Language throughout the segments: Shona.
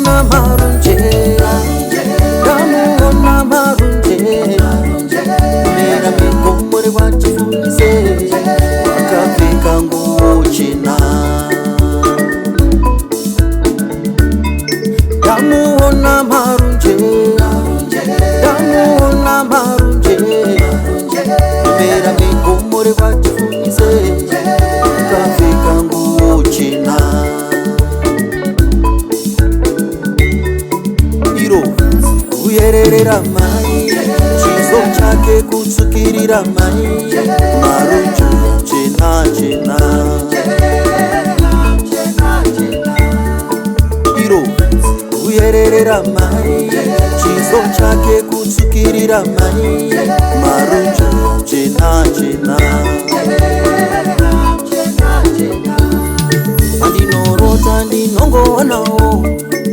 ndamuona marunje, ndamuona marunje, mera migomore wachifunze, wakapfeka nguo chena. Ndamuona marunje, ndamuona marunje, mera migomore wachifunze, wakapfeka nguo chena. Kuyererera mai, chiso chake kutsukirira mai, marunje chena chena. Iro kuyererera mai, chiso chake kutsukirira mai, marunje chena chena. Andinorota ndinongoonao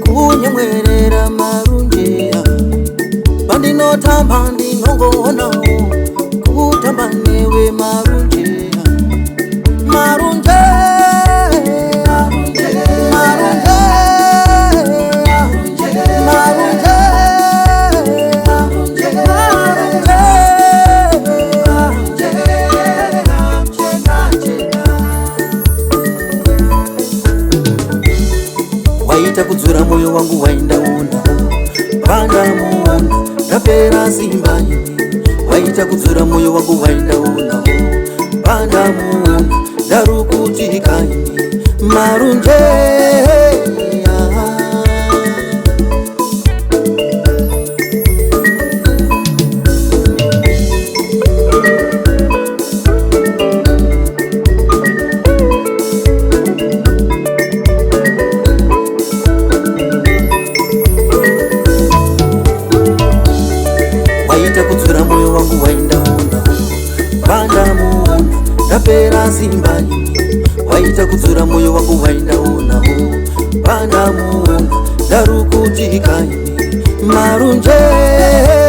kunyemwerera marunje. Pandinotamba ndinongoonao kutamba newe marunje. Marunje, marunje, marunje, marunje, waita kudzura moyo wangu waindaona, pandamuona ndapera simba ini. Waita kudzura moyo wangu waindaona, pandamuona ndarukutika ini. Marunje, waita kudzura moyo wangu waindaona, pandamuona ndapera simba ini. Waita kudzura moyo wangu waindaona, pandamuona ndarukutika ini. Marunje.